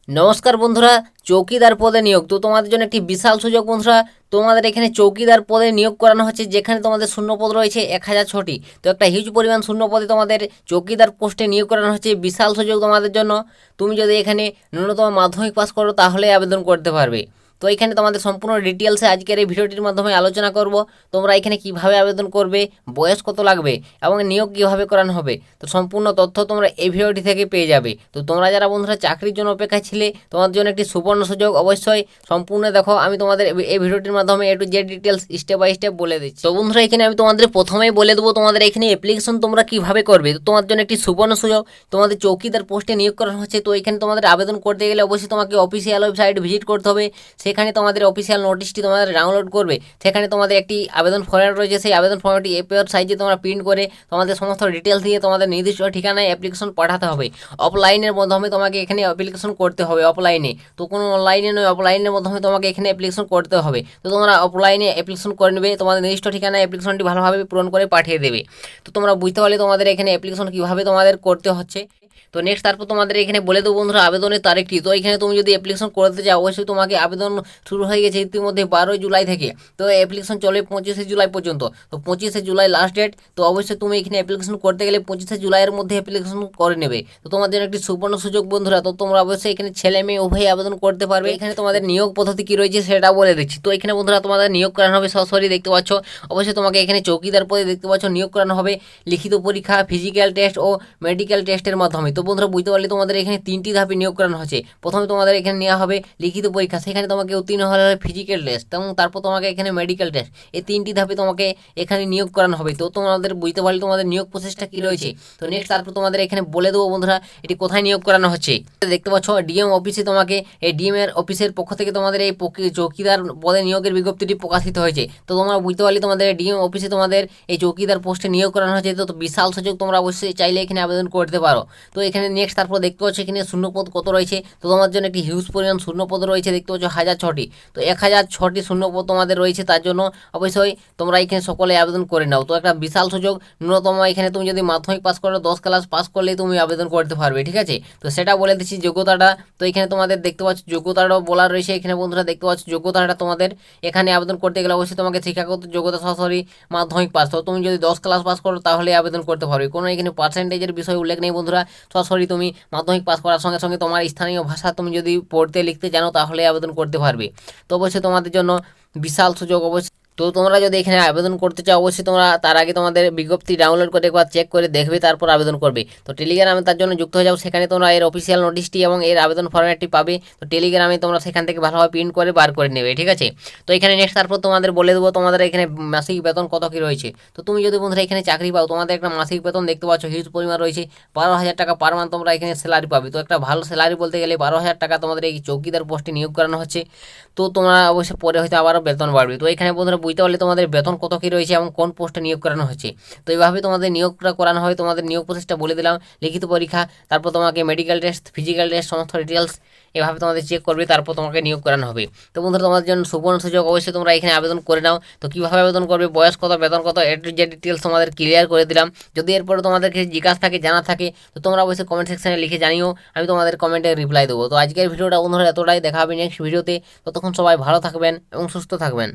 নমস্কার বন্ধুরা, চৌকিদার পদে নিয়োগ। তো তোমাদের জন্য একটি বিশাল সুযোগ বন্ধুরা। তোমাদের এখানে চৌকিদার পদে নিয়োগ করানো হচ্ছে, যেখানে তোমাদের শূন্যপদ রয়েছে 1006টি। তো একটা হিউজ পরিমাণ শূন্যপদে তোমাদের চৌকিদার পোস্টে নিয়োগ করানো হচ্ছে। বিশাল সুযোগ তোমাদের জন্য। তুমি যদি এখানে ন্যূনতম মাধ্যমিক পাস করো তাহলে আবেদন করতে পারবে। তো এখানে তোমাদের সম্পূর্ণ ডিটেলসে আজকের এই ভিডিওটির মাধ্যমে আলোচনা করব। তোমরা এখানে কিভাবে আবেদন করবে, বয়স কত লাগবে এবং নিয়োগ কিভাবে করানো হবে, তো সম্পূর্ণ তথ্য তোমরা এই ভিডিওটি থেকে পেয়ে যাবে। তো তোমরা যারা বন্ধুরা চাকরির জন্য অপেক্ষায় ছিলে, তোমাদের জন্য একটি সুবর্ণ সুযোগ। অবশ্যই সম্পূর্ণ দেখো, আমি তোমাদের এই ভিডিওটির মাধ্যমে একটু যে ডিটেলস স্টেপ বাই স্টেপ বলে দিচ্ছি। তো বন্ধুরা এখানে আমি তোমাদের প্রথমেই বলে দেবো তোমাদের এখানে অ্যাপ্লিকেশন তোমরা কিভাবে করবে। তো তোমার জন্য একটি সুবর্ণ সুযোগ, তোমাদের চৌকিদার পোস্টে নিয়োগ করানো হচ্ছে। তো এখানে তোমাদের আবেদন করতে গেলে অবশ্যই তোমাকে অফিসিয়াল ওয়েবসাইট ভিজিট করতে হবে। সেখানে তোমাদের অফিসিয়াল নোটিশটি তোমাদের ডাউনলোড করবে। সেখানে তোমাদের একটি আবেদন ফর্ম রয়েছে, সেই আবেদন ফর্মটি A4 সাইজে তোমরা প্রিন্ট করে তোমাদের সমস্ত ডিটেলস দিয়ে তোমাদের নির্দিষ্ট ঠিকানায় অ্যাপ্লিকেশন পাঠাতে হবে। অফলাইনের মাধ্যমে তোমাকে এখানে অ্যাপ্লিকেশন করতে হবে, অফলাইনে। তো কোনো অনলাইনে নয়, অফলাইনের মাধ্যমে তোমাকে এখানে অ্যাপ্লিকেশন করতে হবে। তো তোমরা অফলাইনে অ্যাপ্লিকেশন করে নেবে, তোমাদের নির্দিষ্ট ঠিকানায় অ্যাপ্লিকেশনটি ভালোভাবে পূরণ করে পাঠিয়ে দেবে। তো তোমরা বুঝতে পারলে তোমাদের এখানে অ্যাপ্লিকেশন কীভাবে তোমাদের করতে হচ্ছে। তো নেক্সট তারপর তোমাদের এখানে বলে দেবো বন্ধুরা আবেদনের তারিখটি। তো এখানে তুমি যদি অ্যাপ্লিকেশন করতে চাও, অবশ্যই তোমাকে আবেদন শুরু হয়ে গেছে ইতিমধ্যে 12 জুলাই থেকে। তো অ্যাপ্লিকেশন চলে 25শে জুলাই পর্যন্ত। তো 25শে জুলাই লাস্ট ডেট। তো অবশ্যই তুমি এখানে অ্যাপ্লিকেশন করতে গেলে 25শে জুলাইয়ের মধ্যে অ্যাপ্লিকেশন করে নেবে। তো তোমাদের জন্য একটি সুবর্ণ সুযোগ বন্ধুরা। তো তোমরা অবশ্যই এখানে ছেলে মেয়ে উভয়ই আবেদন করতে পারবে। এখানে তোমাদের নিয়োগ পদ্ধতি কী রয়েছে সেটা বলে দিচ্ছি। তো এখানে বন্ধুরা তোমাদের নিয়োগ করানো হবে সরাসরি, দেখতে পাচ্ছ। অবশ্যই তোমাকে এখানে চৌকিদার পদে দেখতে পাচ্ছ নিয়োগ করানো হবে লিখিত পরীক্ষা, ফিজিক্যাল টেস্ট ও মেডিকেল টেস্টের মাধ্যমে। তো বন্ধুরা বুঝতে পারলে তোমাদের এখানে 3টি ধাপে নিয়োগ করানো হচ্ছে। প্রথমে তোমাদের এখানে নেওয়া হবে লিখিত পরীক্ষা, সেখানে তোমাকে উত্তীর্ণ হলে ফিজিক্যাল টেস্ট এবং তারপর তোমাকে এখানে মেডিকেল টেস্ট। এই 3টি ধাপে তোমাকে এখানে নিয়োগ করানো হবে। তো তোমাদের বুঝতে পারলে তোমাদের নিয়োগ প্রসেসটা কী রয়েছে। তো নেক্সট তারপর তোমাদের এখানে বলে দেবো বন্ধুরা এটি কোথায় নিয়োগ করানো হচ্ছে। দেখতে পাচ্ছ ডিএম অফিসে, তোমাকে এই ডিএম এর অফিসের পক্ষ থেকে তোমাদের এই চৌকিদার পদে নিয়োগের বিজ্ঞপ্তিটি প্রকাশিত হয়েছে। তো তোমরা বুঝতে পারলে তোমাদের ডিএম অফিসে তোমাদের এই চৌকিদার পোস্টে নিয়োগ করানো হয়েছে। তো বিশাল সুযোগ, তোমরা অবশ্যই চাইলে এখানে আবেদন করতে পারো। তো এখানে নেক্সট তারপর দেখতে পাচ্ছ এখানে শূন্যপদ কত রয়েছে। তো তোমার জন্য একটি হিউজ পরিমাণ শূন্যপদ রয়েছে, দেখতে পাচ্ছ 1006টি। তো 1006টি শূন্যপদ তোমাদের রয়েছে, তার জন্য অবশ্যই তোমরা এখানে সকলে আবেদন করে নাও। তো একটা বিশাল সুযোগ। ন্যূনতম এখানে তুমি যদি মাধ্যমিক পাস করো, 10 ক্লাস পাস করলেই তুমি আবেদন করতে পারবে, ঠিক আছে। তো সেটা বলে দিচ্ছি যোগ্যতাটা। তো এখানে তোমাদের দেখতে পাচ্ছ যোগ্যতাটাও বলা রয়েছে। এখানে বন্ধুরা দেখতে পাচ্ছ যোগ্যতাটা তোমাদের এখানে আবেদন করতে গেলে অবশ্যই তোমাকে শিক্ষাগত যোগ্যতা সরাসরি মাধ্যমিক পাস। তো তুমি যদি 10 ক্লাস পাস করো তাহলে আবেদন করতে পারবে। কোনো এখানে পার্সেন্টেজের বিষয় উল্লেখ নেই বন্ধুরা। সরাসরি তুমি মাধ্যমিক পাস করার সঙ্গে সঙ্গে তোমার স্থানীয় ভাষা তুমি যদি পড়তে লিখতে জানো তাহলে আবেদন করতে পারবে। তো অবশ্যই তোমাদের জন্য বিশাল সুযোগ। অবশ্যই তো তোমরা যদি এখানে আবেদন করতে চাও, অবশ্যই তোমরা তার আগে তোমাদের বিজ্ঞপ্তি ডাউনলোড করে একবার চেক করে দেখবে, তারপর আবেদন করবে। তো টেলিগ্রামে তার জন্য যুক্ত হয়ে যাও। সেখানে তোমরা এর অফিসিয়াল নোটিশটি এবং এর আবেদন ফরম্যাটটি পাবে। তো টেলিগ্রামে তোমরা সেখান থেকে ভালোভাবে প্রিন্ট করে বার করে নেবে, ঠিক আছে। তো এখানে নেক্সট তারপর তোমাদের বলে দেবো তোমাদের এখানে মাসিক বেতন কত কী রয়েছে। তো তুমি যদি বন্ধুরা এখানে চাকরি পাও, তোমাদের একটা মাসিক বেতন দেখতে পাচ্ছ হিউজ পরিমাণ রয়েছে। 12,000 টাকা পার মান্থ তোমরা এখানে স্যালারি পাবে। তো একটা ভালো স্যালারি বলতে গেলে 12,000 টাকা তোমাদের এই চৌকিদার পোস্টে নিয়োগ করানো হচ্ছে। তো তোমরা অবশ্যই পরে হয়তো আবারও বেতন বাড়বে। তো এখানে বন্ধুরা বুঝতে পারলে তোমাদের বেতন কত কী রয়েছে এবং কোন পোস্টে নিয়োগ করানো হচ্ছে। তো এইভাবে তোমাদের নিয়োগটা করানো হয়। তোমাদের নিয়োগ প্রসেসটা বলে দিলাম, লিখিত পরীক্ষা, তারপর তোমাকে মেডিকেল টেস্ট, ফিজিক্যাল টেস্ট, সমস্ত ডিটেলস এভাবে তোমাদের চেক করবে, তারপর তোমাকে নিয়োগ করানো হবে। তো বন্ধুরা তোমাদের জন্য সুবর্ণ সুযোগ, অবশ্যই তোমরা এখানে আবেদন করে নাও। তো কীভাবে আবেদন করবে, বয়স কত, বেতন কত, যে ডিটেলস তোমাদের ক্লিয়ার করে দিলাম। যদি এরপরে তোমাদের কিছু জিজ্ঞাসা থাকে, জানা থাকে, তো তোমরা অবশ্যই কমেন্ট সেকশনে লিখে জানিও, আমি তোমাদের কমেন্টে রিপ্লাই দেবো। তো আজকের ভিডিওটা বন্ধুরা এতটাই, দেখা হবে নেক্সট ভিডিওতে। ততক্ষণ সবাই ভালো থাকবেন এবং সুস্থ থাকবেন।